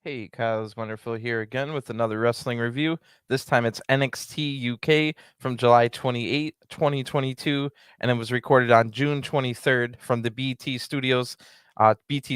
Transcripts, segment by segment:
Hey, Kyle's Wonderful here again with another wrestling review. This time it's NXT UK from July 28, 2022, and it was recorded on June 23rd from the BT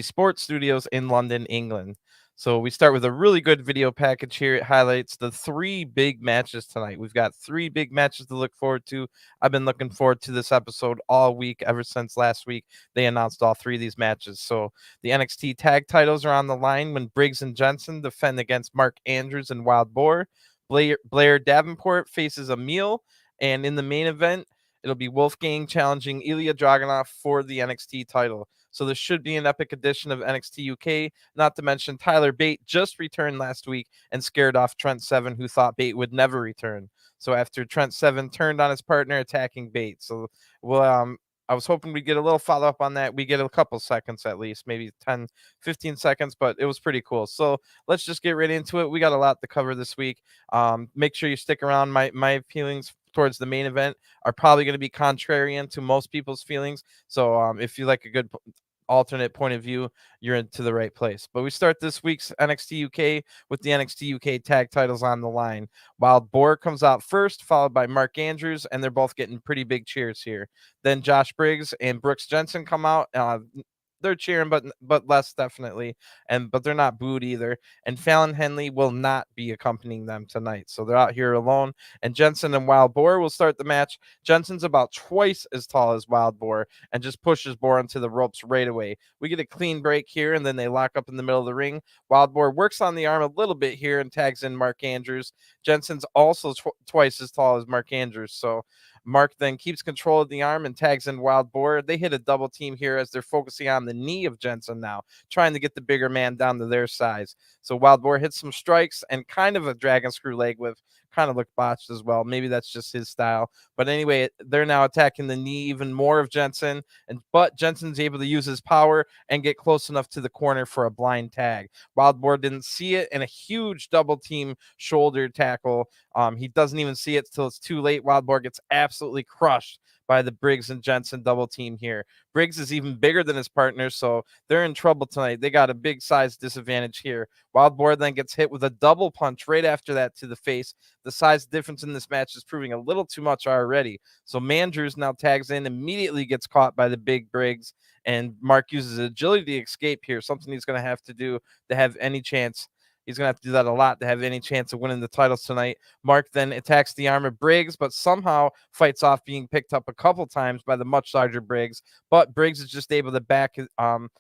Sports Studios in London, England. So we start with a really good video package here. It highlights the three big matches tonight. We've got three big matches to look forward to. I've been looking forward to this episode all week, ever since last week. They announced all three of these matches. So the NXT tag titles are on the line when Briggs and Jensen defend against Mark Andrews and Wild Boar. Blair Davenport faces Amale, and in the main event, it'll be Wolfgang challenging Ilja Dragunov for the NXT title. So this should be an epic edition of NXT UK. Not to mention Tyler Bate just returned last week and scared off Trent Seven, who thought Bate would never return. So after Trent Seven turned on his partner, attacking Bate. So well, I was hoping we'd get a little follow up on that. We get a couple seconds at least, maybe 10, 15 seconds, but it was pretty cool. So let's just get right into it. We got a lot to cover this week. Make sure you stick around. My feelings towards the main event are probably going to be contrarian to most people's feelings. So if you like a good alternate point of view, you're into the right place. But we start this week's NXT UK with the NXT UK tag titles on the line. Wild Boar comes out first, followed by Mark Andrews, and they're both getting pretty big cheers here. Then Josh Briggs and Brooks Jensen come out. They're cheering, but less definitely, but they're not booed either. And Fallon Henley will not be accompanying them tonight, so they're out here alone. And Jensen and Wild Boar will start the match. Jensen's about twice as tall as Wild Boar and just pushes Boar into the ropes right away. We get a clean break here, and then they lock up in the middle of the ring. Wild Boar works on the arm a little bit here and tags in Mark Andrews. Jensen's also twice as tall as Mark Andrews, so Mark then keeps control of the arm and tags in Wild Boar. They hit a double team here as they're focusing on the knee of Jensen now, trying to get the bigger man down to their size. So Wild Boar hits some strikes and kind of a dragon screw leg whip. Kind of looked botched as well. Maybe that's just his style. But anyway, they're now attacking the knee even more of Jensen. But Jensen's able to use his power and get close enough to the corner for a blind tag. Wild Boar didn't see it, and a huge double team shoulder tackle. He doesn't even see it till it's too late. Wild Boar gets absolutely crushed by the Briggs and Jensen double team here. Briggs is even bigger than his partner, so they're in trouble tonight. They got a big size disadvantage here. Wild Boar then gets hit with a double punch right after that to the face. The size difference in this match is proving a little too much already. So Mandrews now tags in, immediately gets caught by the big Briggs, and Mark uses agility to escape here, something he's going to have to do to have any chance. He's going to have to do that a lot to have any chance of winning the titles tonight. Mark then attacks the arm of Briggs, but somehow fights off being picked up a couple times by the much larger Briggs. But Briggs is just able to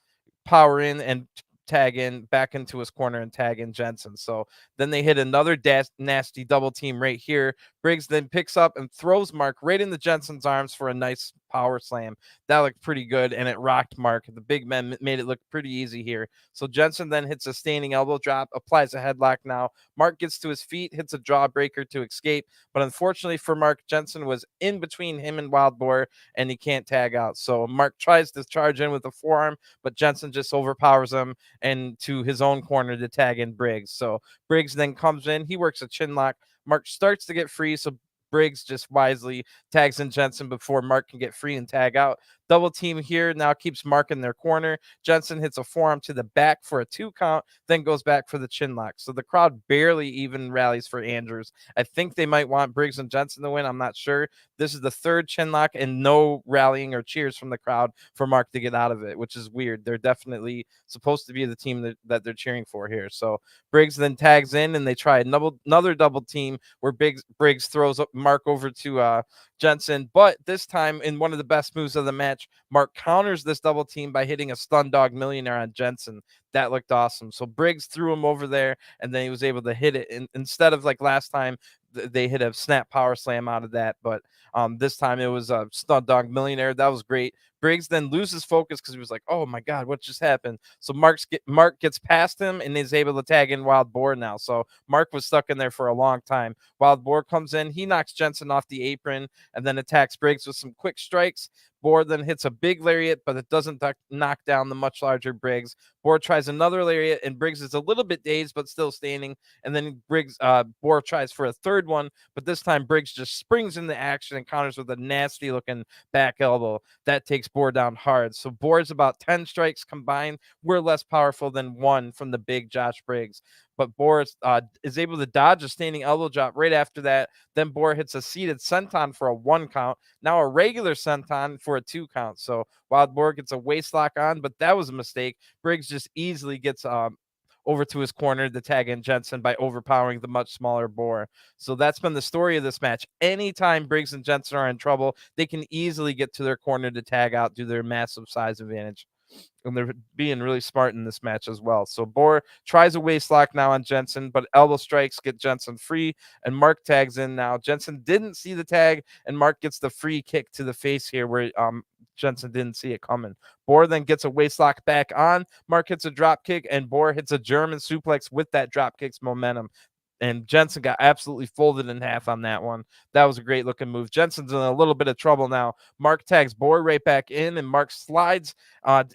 power in and tag in back into his corner and tag in Jensen. So then they hit another nasty double team right here. Briggs then picks up and throws Mark right into Jensen's arms for a nice power slam. That looked pretty good, and it rocked Mark. The big men made it look pretty easy here. So Jensen then hits a standing elbow drop, applies a headlock now. Mark gets to his feet, hits a jawbreaker to escape, but unfortunately for Mark, Jensen was in between him and Wild Boar, and he can't tag out. So Mark tries to charge in with a forearm, but Jensen just overpowers him and to his own corner to tag in Briggs. So Briggs then comes in. He works a chin lock. Mark starts to get free, so Briggs just wisely tags in Jensen before Mark can get free and tag out. Double team here now keeps Mark in their corner. Jensen hits a forearm to the back for a 2 count, then goes back for the chin lock. So the crowd barely even rallies for Andrews. I think they might want Briggs and Jensen to win. I'm not sure. This is the third chin lock and no rallying or cheers from the crowd for Mark to get out of it, which is weird. They're definitely supposed to be the team that they're cheering for here. So Briggs then tags in and they try another double team where Briggs throws up Mark over to Jensen, but this time in one of the best moves of the match, Mark counters this double team by hitting a stun dog millionaire on Jensen. That looked awesome. So Briggs threw him over there, and then he was able to hit it. And instead of like last time, they hit a snap power slam out of that, but this time it was a stun dog millionaire. That was great. Briggs then loses focus because he was like, "Oh my God, what just happened?" So Mark gets past him and is able to tag in Wild Boar now. So Mark was stuck in there for a long time. Wild Boar comes in, he knocks Jensen off the apron and then attacks Briggs with some quick strikes. Boar then hits a big lariat, but it doesn't knock down the much larger Briggs. Boar tries another lariat, and Briggs is a little bit dazed, but still standing. And then Boar tries for a third one, but this time Briggs just springs into action and counters with a nasty looking back elbow. That takes Boar down hard. So Boar's about 10 strikes combined. We're less powerful than one from the big Josh Briggs. But Boar is able to dodge a standing elbow drop right after that. Then Boar hits a seated senton for a 1 count. Now a regular senton for a 2 count. So Wild Boar gets a waist lock on, but that was a mistake. Briggs just easily gets over to his corner to tag in Jensen by overpowering the much smaller Boar. So that's been the story of this match. Anytime Briggs and Jensen are in trouble, they can easily get to their corner to tag out due to their massive size advantage. And they're being really smart in this match as well. So Boar tries a waist lock now on Jensen, but elbow strikes get Jensen free, and Mark tags in now. Jensen didn't see the tag, and Mark gets the free kick to the face here where Jensen didn't see it coming. Boar then gets a waist lock back on. Mark hits a drop kick, and Boar hits a German suplex with that drop kick's momentum. And Jensen got absolutely folded in half on that one. That was a great looking move. Jensen's in a little bit of trouble now. Mark tags Boar right back in, and Mark slides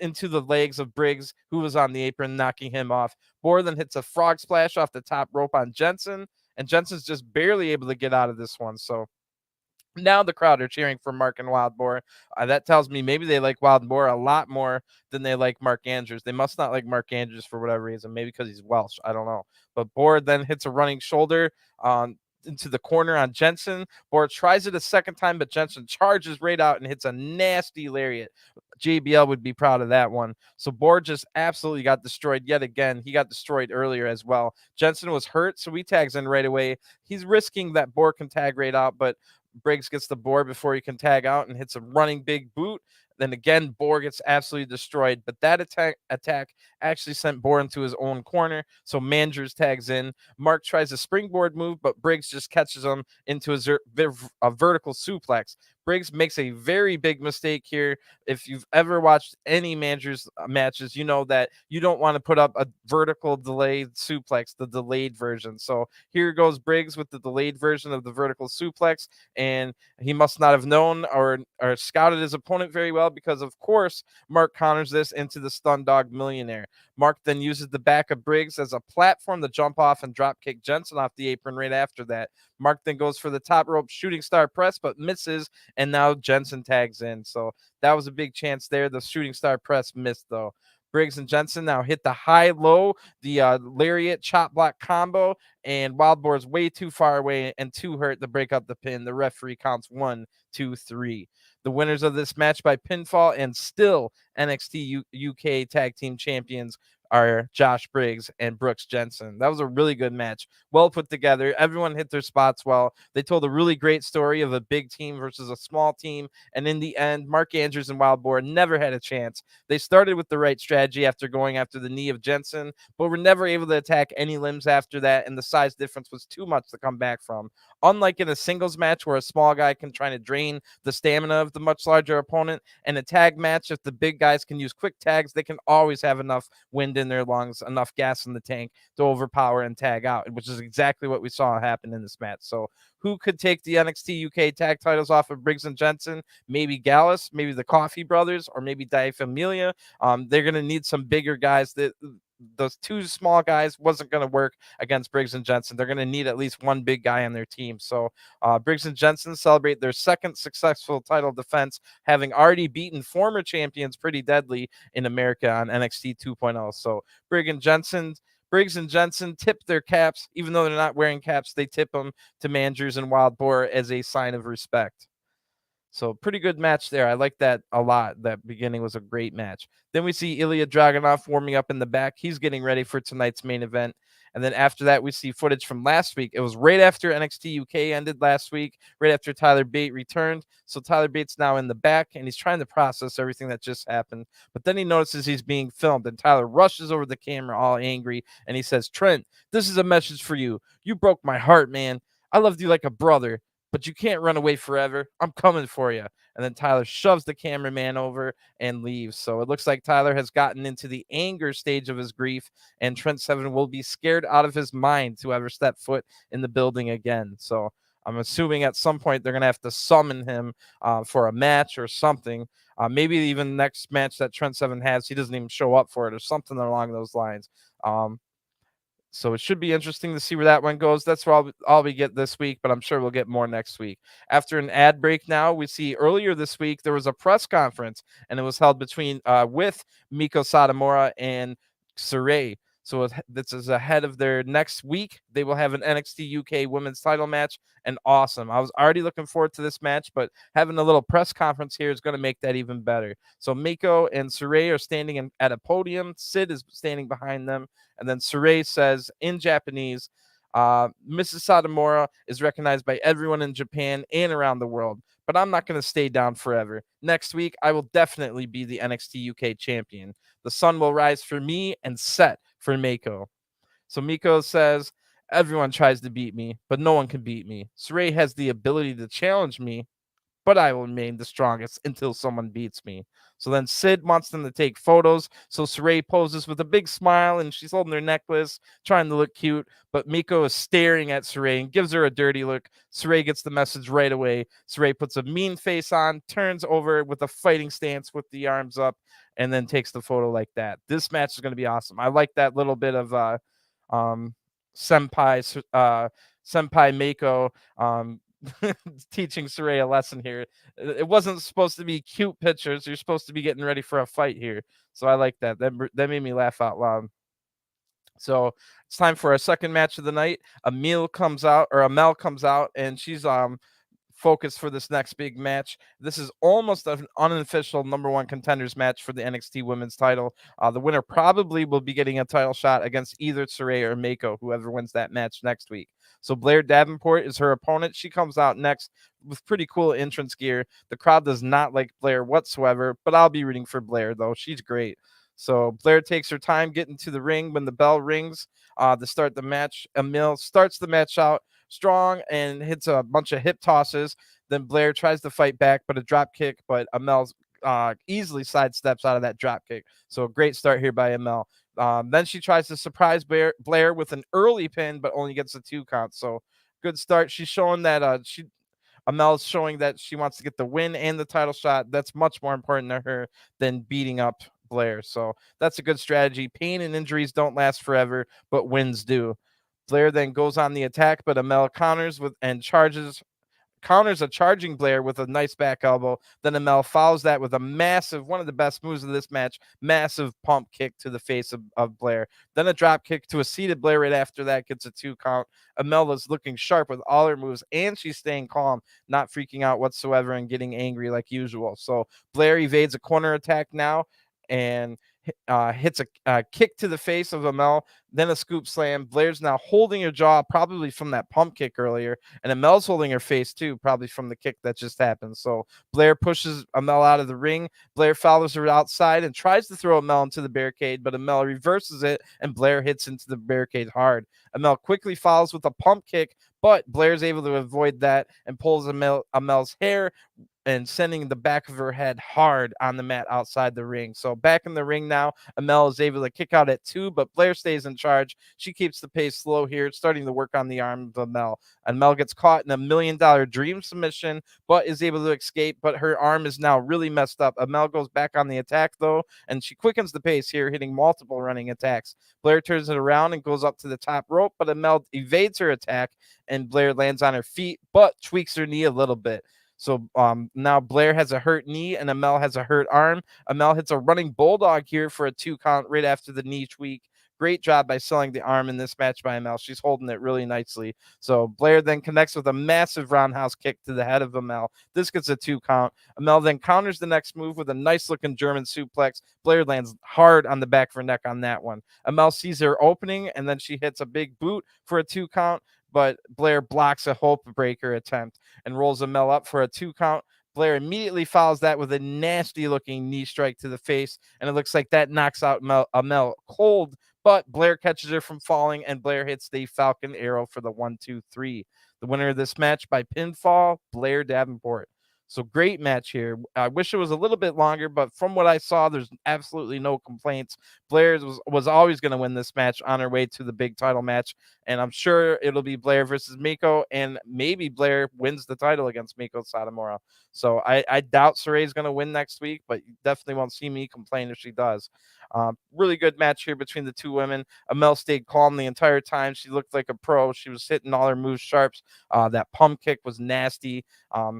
into the legs of Briggs, who was on the apron, knocking him off. Boar then hits a frog splash off the top rope on Jensen, and Jensen's just barely able to get out of this one. So now the crowd are cheering for Mark and Wild Boar. That tells me maybe they like Wild Boar a lot more than they like Mark Andrews. They must not like Mark Andrews for whatever reason, maybe because he's Welsh. I don't know. But Boar then hits a running shoulder into the corner on Jensen. Boar tries it a second time, but Jensen charges right out and hits a nasty lariat. JBL would be proud of that one. So Boar just absolutely got destroyed yet again. He got destroyed earlier as well. Jensen was hurt, so he tags in right away. He's risking that Boar can tag right out, but Briggs gets the Boar before he can tag out and hits a running big boot. Then again, Boar gets absolutely destroyed, but that attack actually sent Boar into his own corner. So Mandrews tags in. Mark tries a springboard move, but Briggs just catches him into a vertical suplex. Briggs makes a very big mistake here. If you've ever watched any Mandrews matches, you know that you don't want to put up a vertical delayed suplex, the delayed version. So here goes Briggs with the delayed version of the vertical suplex, and he must not have known or scouted his opponent very well, because of course Mark counters this into the Stun Dog Millionaire. Mark then uses the back of Briggs as a platform to jump off and drop kick Jensen off the apron right after that. Mark then goes for the top rope shooting star press, but misses, and now Jensen tags in. So that was a big chance there. The shooting star press missed, though. Briggs and Jensen now hit the high-low, the lariat chop block combo, and Wild Boar's way too far away and too hurt to break up the pin. The referee counts 1, 2, 3. The winners of this match by pinfall and still NXT UK Tag Team Champions are Josh Briggs and Brooks Jensen. That was a really good match. Well put together. Everyone hit their spots well. They told a really great story of a big team versus a small team. And in the end, Mark Andrews and Wild Boar never had a chance. They started with the right strategy after going after the knee of Jensen, but were never able to attack any limbs after that. And the size difference was too much to come back from. Unlike in a singles match where a small guy can try to drain the stamina of the much larger opponent, in a tag match, if the big guys can use quick tags, they can always have enough wind in their lungs, enough gas in the tank to overpower and tag out, which is exactly what we saw happen in this match. So who could take the NXT UK tag titles off of Briggs and Jensen? Maybe Gallus, maybe the Coffee Brothers, or maybe Diafamilia. They're going to need some bigger guys. Those two small guys wasn't going to work against Briggs and Jensen. They're going to need at least one big guy on their team. So Briggs and Jensen celebrate their second successful title defense, having already beaten former champions Pretty Deadly in America on NXT 2.0. So Briggs and Jensen tip their caps. Even though they're not wearing caps, they tip them to Mandrews and Wild Boar as a sign of respect. So pretty good match there. I like that a lot. That beginning was a great match. Then we see Ilja Dragunov warming up in the back. He's getting ready for tonight's main event. And then after that, we see footage from last week. It was right after NXT UK ended last week, right after Tyler Bate returned. So Tyler Bate's now in the back, and he's trying to process everything that just happened. But then he notices he's being filmed, and Tyler rushes over the camera all angry, and he says, "Trent, this is a message for you. You broke my heart, man. I loved you like a brother, but you can't run away forever. I'm coming for you." And then Tyler shoves the cameraman over and leaves. So it looks like Tyler has gotten into the anger stage of his grief, and Trent Seven will be scared out of his mind to ever step foot in the building again. So I'm assuming at some point they're going to have to summon him for a match or something. Maybe even next match that Trent Seven has, he doesn't even show up for it or something along those lines. So it should be interesting to see where that one goes. That's all we get this week, but I'm sure we'll get more next week. After an ad break now, we see earlier this week there was a press conference, and it was held between with Meiko Satomura and Sarray. So this is ahead of their next week. They will have an NXT UK women's title match, and awesome. I was already looking forward to this match, but having a little press conference here is going to make that even better. So Meiko and Sarray are standing at a podium. Sid is standing behind them. And then Sarray says in Japanese, Mrs. Satomura is recognized by everyone in Japan and around the world, but I'm not going to stay down forever. Next week, I will definitely be the NXT UK champion. The sun will rise for me and set for Meiko. So Meiko says, everyone tries to beat me, but no one can beat me. Sarray has the ability to challenge me, but I will remain the strongest until someone beats me. So then Sid wants them to take photos. So Sarray poses with a big smile, and she's holding her necklace, trying to look cute. But Meiko is staring at Sarray and gives her a dirty look. Sarray gets the message right away. Sarray puts a mean face on, turns over with a fighting stance with the arms up, and then takes the photo like that. This match is going to be awesome. I like that little bit of senpai Meiko teaching Sarray a lesson here. It wasn't supposed to be cute pictures. You're supposed to be getting ready for a fight here. So I like that. That made me laugh out loud. So it's time for our second match of the night. Amel comes out, and she's focus for this next big match. This is almost an unofficial number one contenders match for the NXT women's title. The winner probably will be getting a title shot against either Sarray or Meiko, whoever wins that match next week. So Blair Davenport is her opponent. She comes out next with pretty cool entrance gear. The crowd does not like Blair whatsoever, but I'll be rooting for Blair, though. She's great. So Blair takes her time getting to the ring when the bell rings to start the match. Amel starts the match out strong and hits a bunch of hip tosses. Then Blair tries to fight back, but a drop kick, but Amel easily sidesteps out of that drop kick. So a great start here by Amel. Then she tries to surprise Blair with an early pin, but only gets a 2 count. So good start. She's showing that Amel's showing that she wants to get the win and the title shot. That's much more important to her than beating up Blair. So that's a good strategy. Pain and injuries don't last forever, but wins do. Blair then goes on the attack, but Amel counters a charging Blair with a nice back elbow. Then Amel follows that with a massive, one of the best moves of this match, massive pump kick to the face of Blair. Then a drop kick to a seated Blair right after that, gets a 2 count. Amel is looking sharp with all her moves, and she's staying calm, not freaking out whatsoever and getting angry like usual. So Blair evades a corner attack now and hits a kick to the face of Amel, then a scoop slam. Blair's now holding her jaw, probably from that pump kick earlier, and Amel's holding her face too, probably from the kick that just happened. So Blair pushes Amel out of the ring. Blair follows her outside and tries to throw Amel into the barricade, but Amel reverses it, and Blair hits into the barricade hard. Amel quickly follows with a pump kick, but Blair's able to avoid that and pulls Amel's hair and sending the back of her head hard on the mat outside the ring. So back in the ring now, Amel is able to kick out at 2, but Blair stays in charge. She keeps the pace slow here, starting to work on the arm of Amel. Amel gets caught in a $1 million dream submission, but is able to escape, but her arm is now really messed up. Amel goes back on the attack, though, and she quickens the pace here, hitting multiple running attacks. Blair turns it around and goes up to the top rope, but Amel evades her attack, and Blair lands on her feet, but tweaks her knee a little bit. So now Blair has a hurt knee and Amel has a hurt arm. Amel hits a running bulldog here for a 2 count right after the knee tweak. Great job by selling the arm in this match by Amel. She's holding it really nicely. So Blair then connects with a massive roundhouse kick to the head of Amel. This gets a 2 count. Amel then counters the next move with a nice looking German suplex. Blair lands hard on the back of her neck on that one. Amel sees her opening and then she hits a big boot for a 2 count. But Blair blocks a hope breaker attempt and rolls Amel up for a 2 count. Blair immediately follows that with a nasty looking knee strike to the face, and it looks like that knocks out Amel cold, but Blair catches her from falling, and Blair hits the Falcon Arrow for the 1-2-3. The winner of this match by pinfall, Blair Davenport. So great match here. I wish it was a little bit longer, but from what I saw, there's absolutely no complaints. Blair was always going to win this match on her way to the big title match, and I'm sure it'll be Blair versus Meiko, and maybe Blair wins the title against Meiko Satomura. So I doubt Sarray is going to win next week, but you definitely won't see me complain if she does. Really good match here between the two women. Amel stayed calm the entire time. She looked like a pro. She was hitting all her moves sharps. That pump kick was nasty. A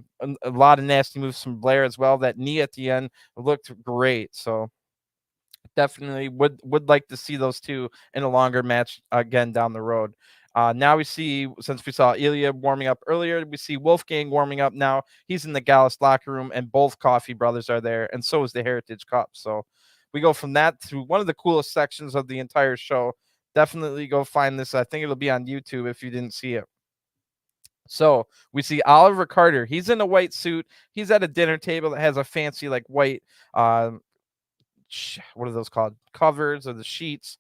lot of nasty moves from Blair as well. That knee at the end looked great. So definitely would like to see those two in a longer match again down the road. Now we see, since we saw Ilja warming up earlier, we see Wolfgang warming up now. He's in the Gallus locker room, and both Coffee brothers are there, and so is the Heritage Cup. So we go from that to one of the coolest sections of the entire show. Definitely go find this. I think it'll be on YouTube if you didn't see it. So we see Oliver Carter. He's in a white suit. He's at a dinner table that has a fancy like white what are those called, covers or the sheets,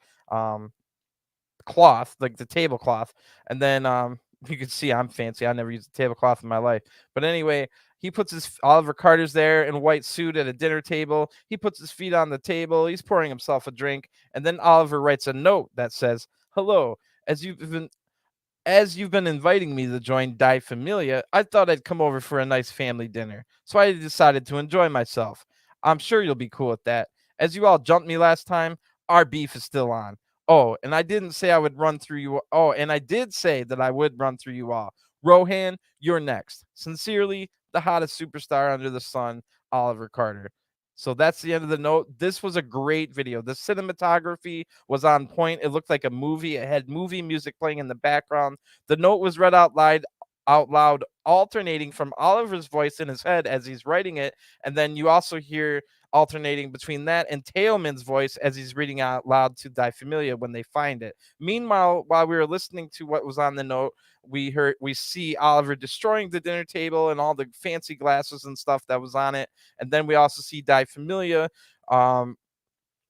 cloth, like the tablecloth. And then you can see I'm fancy. I never used a tablecloth in my life, but anyway, he puts his Oliver Carter's there in a white suit at a dinner table. He puts his feet on the table. He's pouring himself a drink, and then Oliver writes a note that says, hello, as you've been inviting me to join Die Familia, I thought I'd come over for a nice family dinner, so I decided to enjoy myself. I'm sure you'll be cool with that. As you all jumped me last time, our beef is still on. Oh, and I didn't say I would run through you. Oh, and I did say that I would run through you all. Rohan, you're next. Sincerely, the hottest superstar under the sun, Oliver Carter. So that's the end of the note. This was a great video. The cinematography was on point. It looked like a movie. It had movie music playing in the background. The note was read out loud, alternating from Oliver's voice in his head as he's writing it, and then you also hear alternating between that and Tailman's voice as he's reading out loud to Die Familia when they find it. Meanwhile, while we were listening to what was on the note, we see Oliver destroying the dinner table and all the fancy glasses and stuff that was on it, and then we also see Die Familia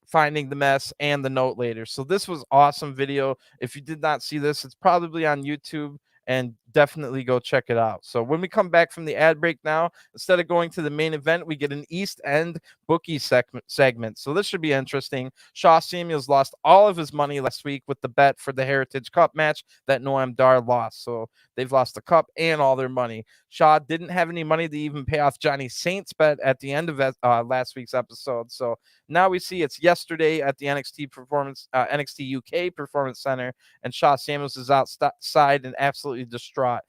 finding the mess and the note later. So this was awesome video. If you did not see this, it's probably on YouTube, and definitely go check it out. So when we come back from the ad break now, instead of going to the main event, we get an East End bookie segment. So this should be interesting. Shaw Samuels lost all of his money last week with the bet for the Heritage Cup match that Noam Dar lost. So they've lost the cup and all their money. Shaw didn't have any money to even pay off Johnny Saint's bet at the end of last week's episode. So now we see it's yesterday at the NXT UK Performance Center, and Shaw Samuels is outside and absolutely distraught.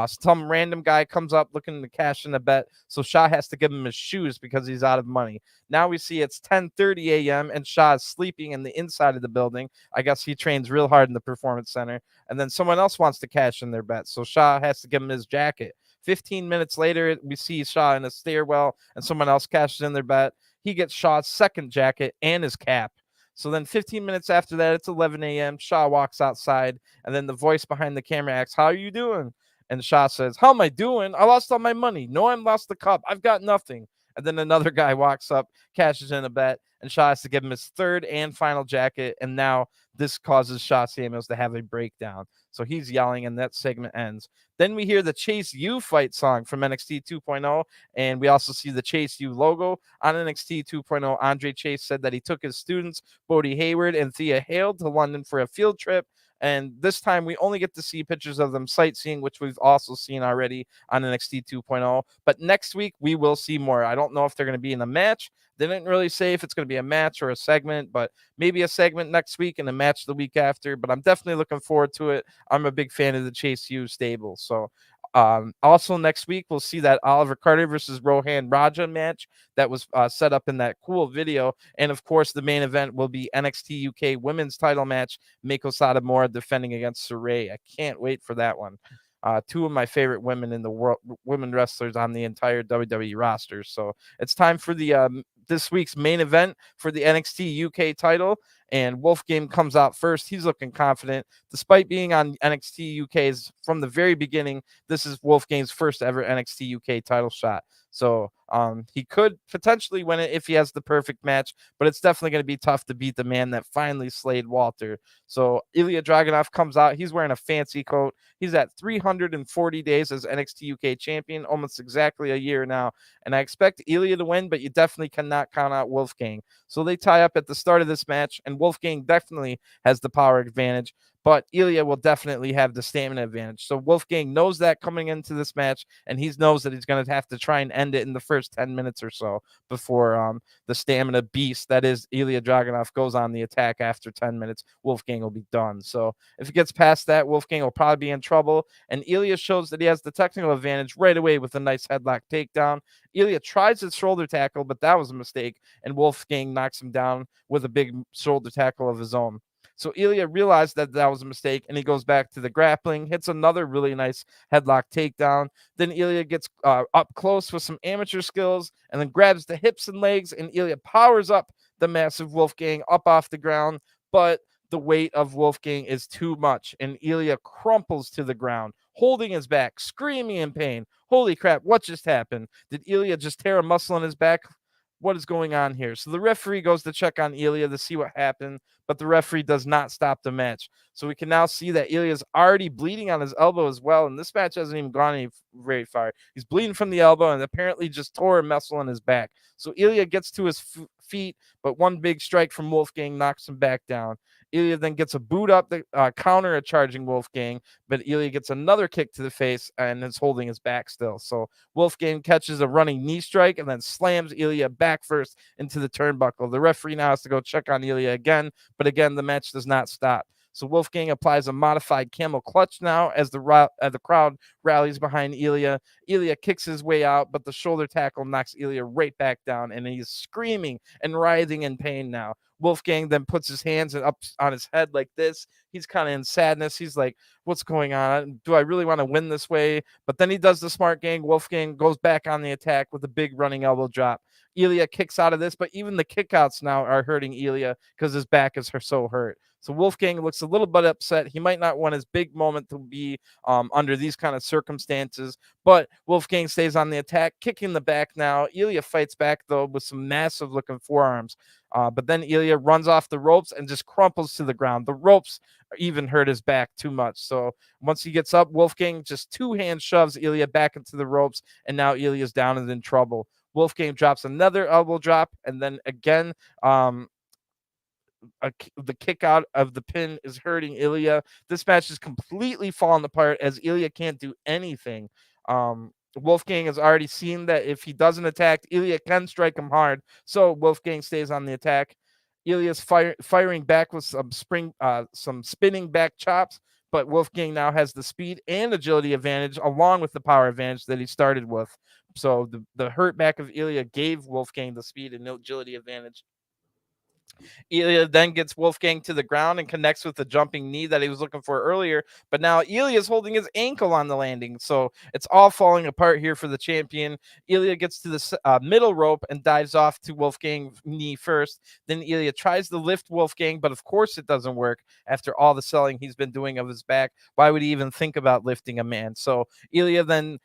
Some random guy comes up looking to cash in a bet, so Shaw has to give him his shoes because he's out of money. Now we see it's 10:30 a.m. and Shaw is sleeping in the inside of the building. I guess he trains real hard in the Performance Center, and then someone else wants to cash in their bet, so Shaw has to give him his jacket. 15 minutes later, we see Shaw in a stairwell, and someone else cashes in their bet. He gets Shaw's second jacket and his cap. So then 15 minutes after that, it's 11 a.m. Shaw walks outside, and then the voice behind the camera asks, how are you doing? And Shaw says, how am I doing? I lost all my money. No, I lost the cup. I've got nothing. And then another guy walks up, cashes in a bet, and Shaw has to give him his third and final jacket. And now this causes Shaw Samuels to have a breakdown. So he's yelling, and that segment ends. Then we hear the Chase U fight song from NXT 2.0, and we also see the Chase U logo on NXT 2.0. Andre Chase said that he took his students, Bodie Hayward and Thea Hale, to London for a field trip. And this time we only get to see pictures of them sightseeing, which we've also seen already on NXT 2.0. But next week we will see more. I don't know if they're going to be in a match. They didn't really say if it's going to be a match or a segment, but maybe a segment next week and a match the week after. But I'm definitely looking forward to it. I'm a big fan of the Chase U stable. So also next week, we'll see that Oliver Carter versus Rohan Raja match that was set up in that cool video. And of course, the main event will be NXT UK women's title match, Meiko Satomura defending against Sarray. I can't wait for that one. Two of my favorite women in the world, women wrestlers on the entire WWE roster. So it's time for the this week's main event for the NXT UK title, and Wolfgang comes out first. He's looking confident. Despite being on NXT UK's from the very beginning, this is Wolfgang's first ever NXT UK title shot. So he could potentially win it if he has the perfect match, but it's definitely going to be tough to beat the man that finally slayed Walter. So Ilja Dragunov comes out. He's wearing a fancy coat. He's at 340 days as NXT UK champion, almost exactly a year now. And I expect Ilja to win, but you definitely cannot count out Wolfgang. So they tie up at the start of this match, and Wolfgang definitely has the power advantage, but Ilja will definitely have the stamina advantage. So Wolfgang knows that coming into this match, and he knows that he's going to have to try and end it in the first 10 minutes or so before the stamina beast that is Ilja Dragunov goes on the attack. After 10 minutes, Wolfgang will be done. So if it gets past that, Wolfgang will probably be in trouble, and Ilja shows that he has the technical advantage right away with a nice headlock takedown. Ilja tries his shoulder tackle, but that was a mistake, and Wolfgang knocks him down with a big shoulder tackle of his own. So Ilja realized that that was a mistake, and he goes back to the grappling, hits another really nice headlock takedown. Then Ilja gets up close with some amateur skills, and then grabs the hips and legs, and Ilja powers up the massive Wolfgang up off the ground, but the weight of Wolfgang is too much, and Ilja crumples to the ground, holding his back, screaming in pain. Holy crap, what just happened? Did Ilja just tear a muscle in his back? What is going on here? So the referee goes to check on Ilja to see what happened, but the referee does not stop the match. So we can now see that Ilja is already bleeding on his elbow as well, and this match hasn't even gone very far. He's bleeding from the elbow and apparently just tore a muscle in his back. So Ilja gets to his feet, but one big strike from Wolfgang knocks him back down. Ilja then gets a boot up the counter a charging Wolfgang, but Ilja gets another kick to the face and is holding his back still. So Wolfgang catches a running knee strike and then slams Ilja back first into the turnbuckle. The referee now has to go check on Ilja again, but again, the match does not stop. So Wolfgang applies a modified camel clutch now as the crowd rallies behind Ilja. Ilja kicks his way out, but the shoulder tackle knocks Ilja right back down, and he's screaming and writhing in pain now. Wolfgang then puts his hands up on his head like this. He's kind of in sadness. He's like, what's going on? Do I really want to win this way? But then he does the smart game. Wolfgang goes back on the attack with a big running elbow drop. Ilja kicks out of this, but even the kickouts now are hurting Ilja because his back is so hurt. So Wolfgang looks a little bit upset. He might not want his big moment to be under these kind of circumstances, but Wolfgang stays on the attack, kicking the back now. Ilja fights back, though, with some massive looking forearms. But then Ilja runs off the ropes and just crumples to the ground. The ropes even hurt his back too much. So once he gets up, Wolfgang just two-hand shoves Ilja back into the ropes, and now Ilja's down and in trouble. Wolfgang drops another elbow drop, and then again, the kick out of the pin is hurting Ilja. This match is completely falling apart as Ilja can't do anything. Wolfgang has already seen that if he doesn't attack, Ilja can strike him hard. So Wolfgang stays on the attack. Ilja's firing back with some spinning back chops, but Wolfgang now has the speed and agility advantage along with the power advantage that he started with. So the hurt back of Ilja gave Wolfgang the speed and agility advantage. Ilja then gets Wolfgang to the ground and connects with the jumping knee that he was looking for earlier. But now Ilja is holding his ankle on the landing. So it's all falling apart here for the champion. Ilja gets to the middle rope and dives off to Wolfgang's knee first. Then Ilja tries to lift Wolfgang, but of course it doesn't work after all the selling he's been doing of his back. Why would he even think about lifting a man? So Ilja then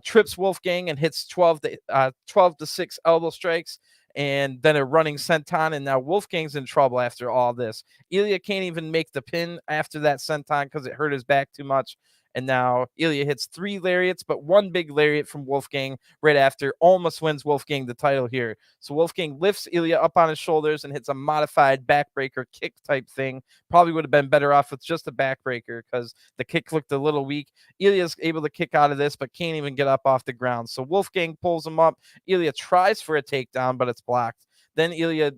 trips Wolfgang and hits 12 to 6 elbow strikes, and then a running senton, and now Wolfgang's in trouble after all this. Ilja can't even make the pin after that senton because it hurt his back too much. And now Ilja hits 3 lariats, but one big lariat from Wolfgang right after almost wins Wolfgang the title here. So Wolfgang lifts Ilja up on his shoulders and hits a modified backbreaker kick type thing. Probably would have been better off with just a backbreaker because the kick looked a little weak. Ilja's able to kick out of this, but can't even get up off the ground. So Wolfgang pulls him up. Ilja tries for a takedown, but it's blocked. Then Ilja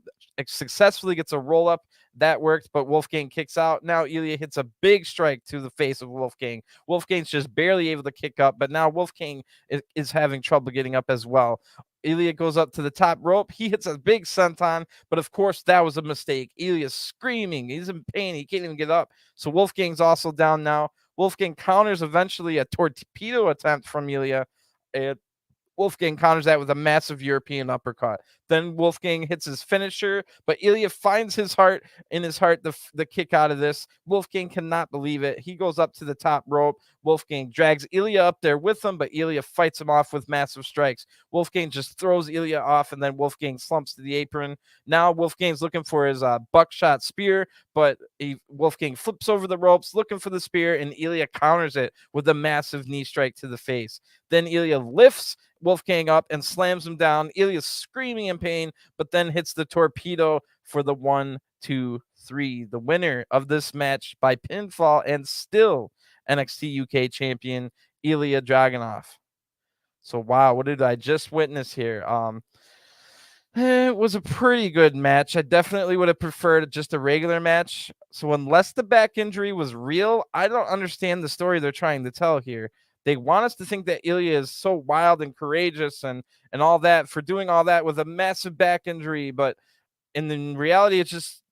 successfully gets a roll up. That worked, but Wolfgang kicks out. Now Ilja hits a big strike to the face of Wolfgang. Wolfgang's just barely able to kick up, but now Wolfgang is having trouble getting up as well. Ilja goes up to the top rope. He hits a big senton, but of course that was a mistake. Ilja's screaming. He's in pain. He can't even get up. So Wolfgang's also down now. Wolfgang counters eventually a torpedo attempt from Ilja. Wolfgang counters that with a massive European uppercut. Then Wolfgang hits his finisher, but Ilja finds his heart the kick out of this. Wolfgang cannot believe it. He goes up to the top rope. Wolfgang drags Ilja up there with him, but Ilja fights him off with massive strikes. Wolfgang just throws Ilja off, and then Wolfgang slumps to the apron. Now Wolfgang's looking for his buckshot spear, but Wolfgang flips over the ropes looking for the spear, and Ilja counters it with a massive knee strike to the face. Then Ilja lifts Wolfgang up and slams him down. Ilja's screaming in pain, but then hits the torpedo for the 1, 2, 3. The winner of this match by pinfall and still NXT UK champion, Ilja Dragunov. So wow, what did I just witness here? It was a pretty good match. I definitely would have preferred just a regular match. So unless the back injury was real, I don't understand the story they're trying to tell here. They want us to think that Ilja is so wild and courageous and all that for doing all that with a massive back injury, but in reality, it just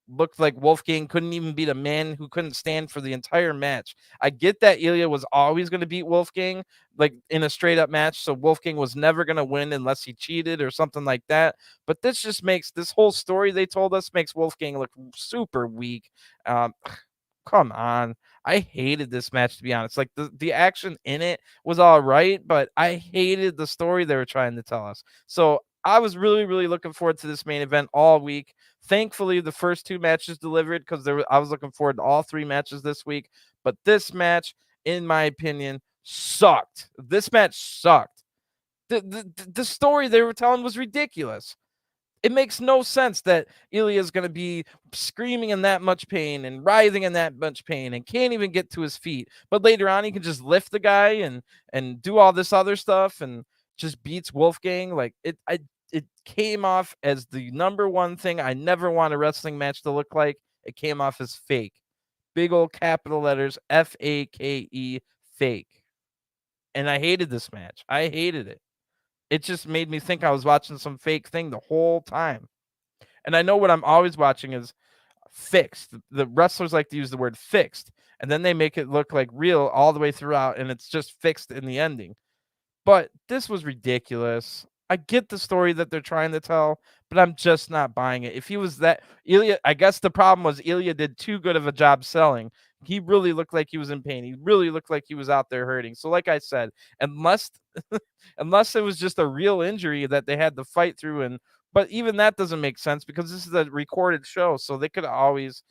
looked like Wolfgang couldn't even beat a man who couldn't stand for the entire match. I get that Ilja was always going to beat Wolfgang, like in a straight up match, so Wolfgang was never going to win unless he cheated or something like that. But this just makes this whole story they told us makes Wolfgang look super weak. Come on. I hated this match, to be honest. Like the action in it was all right, but I hated the story they were trying to tell us. So I was really, really looking forward to this main event all week. Thankfully, the first 2 matches delivered because I was looking forward to all 3 matches this week. But this match, in my opinion, sucked. This match sucked. The story they were telling was ridiculous. It makes no sense that Ilja is going to be screaming in that much pain and writhing in that much pain and can't even get to his feet. But later on, he can just lift the guy and do all this other stuff and just beats Wolfgang. Like it came off as the number one thing I never want a wrestling match to look like. It came off as fake. Big old capital letters, FAKE, fake. And I hated this match. I hated it. It just made me think I was watching some fake thing the whole time. And I know what I'm always watching is fixed. The wrestlers like to use the word fixed, and then they make it look like real all the way throughout, and it's just fixed in the ending. But this was ridiculous. I get the story that they're trying to tell, but I'm just not buying it. If he was that Ilja, I guess the problem was Ilja did too good of a job selling. He really looked like he was in pain. He really looked like he was out there hurting. So like I said, unless unless it was just a real injury that they had to fight through, and but even that doesn't make sense because this is a recorded show, so they could always,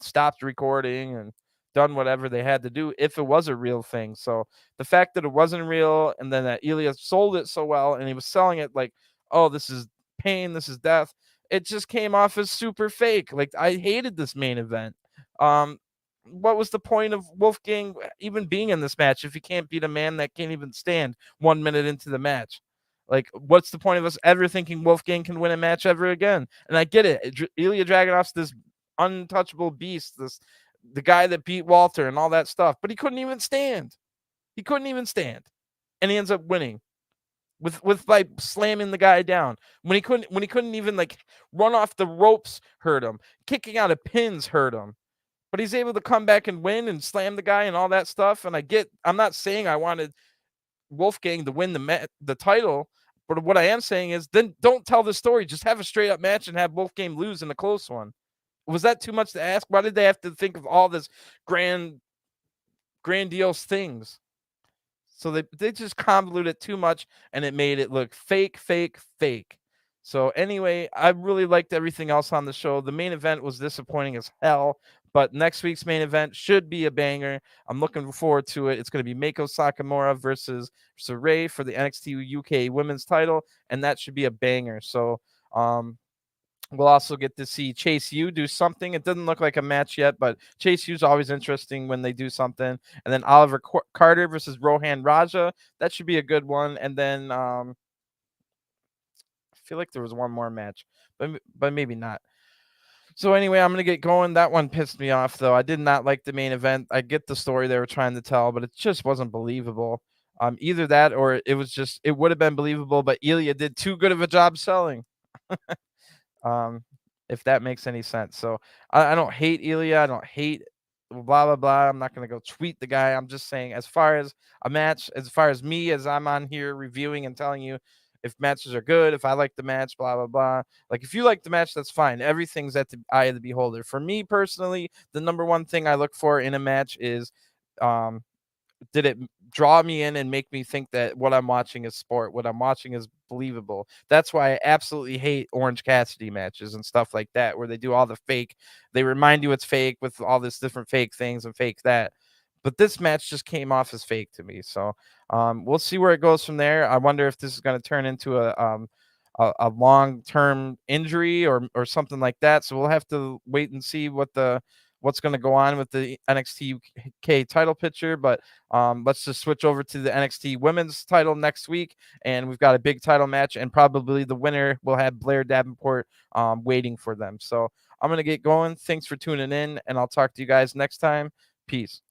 stopped recording and done whatever they had to do if it was a real thing. So the fact that it wasn't real and then that Ilja sold it so well and he was selling it like, oh, this is pain, this is death, it just came off as super fake. Like I hated this main event. What was the point of Wolfgang even being in this match if he can't beat a man that can't even stand 1 minute into the match? Like, what's the point of us ever thinking Wolfgang can win a match ever again? And I get it. Ilja Dragunov's this untouchable beast, the guy that beat Walter and all that stuff, but he couldn't even stand. He couldn't even stand. And he ends up winning with like slamming the guy down. When he couldn't even like run off the ropes hurt him. Kicking out of pins hurt him. But he's able to come back and win and slam the guy and all that stuff. And I'm not saying I wanted Wolfgang to win the title, but what I am saying is then don't tell the story. Just have a straight up match and have Wolfgang lose in a close one. Was that too much to ask? Why did they have to think of all this grandiose things? So they just convoluted it too much and it made it look fake, fake, fake. So anyway, I really liked everything else on the show. The main event was disappointing as hell, but next week's main event should be a banger. I'm looking forward to it. It's going to be Meiko Satomura versus Sarray for the NXT UK women's title, and that should be a banger. So we'll also get to see Chase U do something. It doesn't look like a match yet, but Chase U's always interesting when they do something. And then Oliver Carter versus Rohan Raja. That should be a good one. And then I feel like there was one more match, but maybe not. So anyway, I'm going to get going. That one pissed me off, though. I did not like the main event. I get the story they were trying to tell, but it just wasn't believable. Either that or it would have been believable, but Ilja did too good of a job selling. If that makes any sense. So I don't hate Ilja. I don't hate blah blah blah. I'm not gonna go tweet the guy. I'm just saying, as far as a match, as far as me, as I'm on here reviewing and telling you if matches are good, if I like the match, blah blah blah. Like, if you like the match, that's fine. Everything's at the eye of the beholder. For me personally, the number one thing I look for in a match is, um, did it draw me in and make me think that what I'm watching is sport, what I'm watching is believable. That's why I absolutely hate Orange Cassidy matches and stuff like that, where they do all the fake, they remind you it's fake with all this different fake things and fake that. But this match just came off as fake to me. So we'll see where it goes from there. I wonder if this is going to turn into a long-term injury or something like that. So we'll have to wait and see what's going to go on with the NXT UK title picture. But let's just switch over to the NXT women's title next week. And we've got a big title match, and probably the winner will have Blair Davenport waiting for them. So I'm going to get going. Thanks for tuning in, and I'll talk to you guys next time. Peace.